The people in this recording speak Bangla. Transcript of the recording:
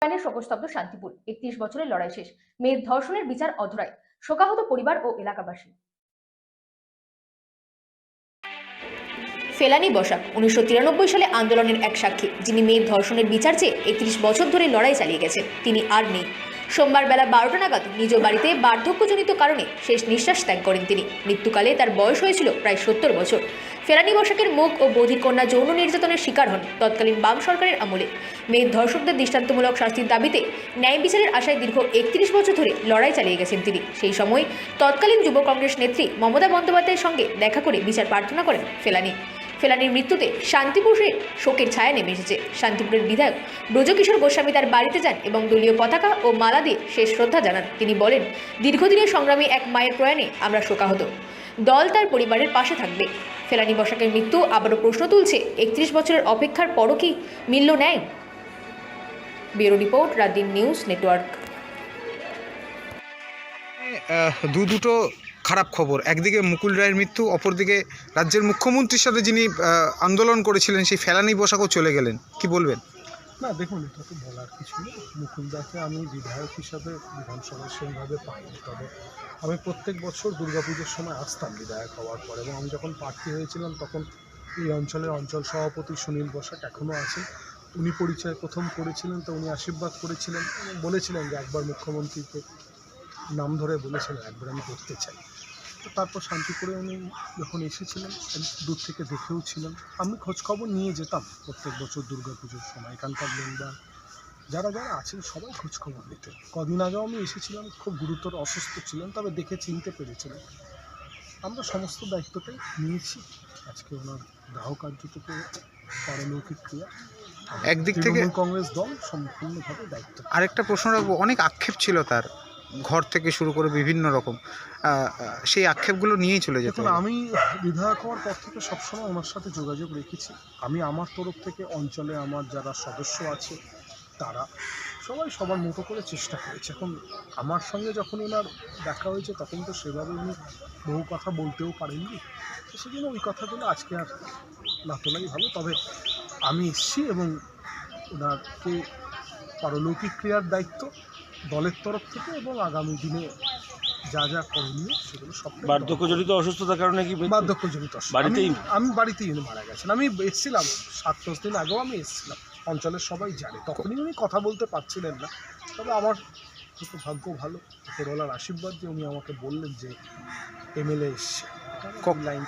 প্রাণের শোকস্তব্ধ শান্তিপুর। ৩১ বছরের লড়াই শেষ, মেয়ের ধর্ষণের বিচার অধরায়, শোকাহত পরিবার ও এলাকাবাসী। ফেলানী বসাক 1993 সালে আন্দোলনের এক সাক্ষী, যিনি মেয়ের ধর্ষণের বিচার চেয়ে 31 বছর ধরে লড়াই চালিয়ে গেছেন। তিনি আর নেই। সোমবার বেলা 12টা নাগাদ নিজ বাড়িতে বার্ধক্যজনিত কারণে শেষ নিঃশ্বাস ত্যাগ করেন তিনি। মৃত্যুকালে তার বয়স হয়েছিল প্রায় 70 বছর। ফেলানী বসাকের মুখ ও বধির কন্যা যৌন নির্যাতনের শিকার হন তৎকালীন বাম সরকারের আমলে। মেয়ের ধর্ষকদের দৃষ্টান্তমূলক শাস্তির দাবিতে ন্যায় বিচারের আশায় দীর্ঘ 31 বছর ধরে লড়াই চালিয়ে গেছেন তিনি। সেই সময় তৎকালীন যুব কংগ্রেস নেত্রী মমতা বন্দ্যোপাধ্যায়ের সঙ্গে দেখা করে বিচার প্রার্থনা করেন ফেলানী। ফেলানীর মৃত্যুতে শান্তিপুরে শোকের ছায়া নেমে এসেছে। শান্তিপুরের বিধায়ক ব্রজকিশোর গোস্বামী তার বাড়িতে যান এবং দলীয় পতাকা ও মালা দিয়ে শেষ শ্রদ্ধা জানান। তিনি বলেন, দীর্ঘদিনের সংগ্রামী এক মায়ের প্রয়াণে আমরা শোকাহত। দল তার পরিবারের পাশে থাকবে। ফেলানী বসাকের মৃত্যু আবারও প্রশ্ন তুলছে, 31 বছরের অপেক্ষার পরও কি মিলল ন্যায়? Bureau report, রাতদিন news network. দুটো খারাপ খবর, একদিকে মুকুল রায়ের মৃত্যু, অপরদিকে রাজ্যের মুখ্যমন্ত্রীর সাথে যিনি আন্দোলন করেছিলেন সেই ফেলানী বসাকও চলে গেলেন, কি বলবেন? না দেখুন, এটা তো বলার কিছু নেই। মুকুলদাকে আমি বিধায়ক হিসাবে বিধানসভায় সেইভাবে পাইনি, তবে আমি প্রত্যেক বছর দুর্গাপুজোর সময় আসতাম বিধায়ক হওয়ার পর, এবং আমি যখন প্রার্থী হয়েছিলাম তখন এই অঞ্চলের অঞ্চল সভাপতি সুনীল বসাক এখনও আছেন। উনি পরিচয় প্রথম করেছিলেন, তো উনি আশীর্বাদ করেছিলেন এবং বলেছিলেন যে একবার মুখ্যমন্ত্রীকে নাম ধরে বলেছিলেন একবার আমি করতে চাই। তো তারপর শান্তিপুরে উনি যখন এসেছিলেন দূর থেকে দেখেও ছিলেন। আমি খোঁজখবর নিয়ে যেতাম প্রত্যেক বছর দুর্গাপুজোর সময়, এখানকার মেম্বার যারা যারা আছেন সবাই খোঁজখবর নিতেন। কদিন আগেও আমি এসেছিলাম, খুব গুরুতর অসুস্থ ছিলেন, তবে দেখে চিনতে পেরেছিলেন। আমরা সমস্ত দায়িত্বটাই নিয়েছি। আজকে ওনার দাহ কার্য থেকে পারলৌকিক ক্রিয়া, একদিক থেকে কংগ্রেস দল সম্পূর্ণভাবে দায়িত্ব। আরেকটা প্রশ্ন রাখবো, অনেক আক্ষেপ ছিল তার, ঘর থেকে শুরু করে বিভিন্ন রকম, সেই আক্ষেপগুলো নিয়েই চলে যেত। আমি বিধায়ক হওয়ার পর থেকে সবসময় ওনার সাথে যোগাযোগ রেখেছি। আমি আমার তরফ থেকে অঞ্চলে আমার যারা সদস্য আছে তারা সবাই সবার মতো করে চেষ্টা করেছে। এখন আমার সঙ্গে যখন ওনার দেখা হয়েছে তখন তো সেভাবে উনি বহু কথা বলতেও পারেননি, তো সেজন্য ওই কথাগুলো আজকে আর না তোলাই ভালো। তবে আমি এসেছি এবং ওনাকে পারলৌকিক ক্রিয়ার দায়িত্ব দলের তরফ থেকে, এবং আগামী দিনে যা যা করণীয় সেগুলো সব। বার্ধক্যজনিত অসুস্থতার কারণে কি বার্ধক্যজনিত বাড়িতেই? আমি বাড়িতেই উনি মারা গেছেন। আমি এসেছিলাম 7-10 দিন আগেও আমি এসেছিলাম, অঞ্চলের সবাই জানে। তখনই উনি কথা বলতে পারছিলেন না, তবে আমার হয়তো ভাগ্য ভালো, উপরওয়ালার আশীর্বাদ যে উনি আমাকে বললেন যে এমএলএ এসছে। লাইন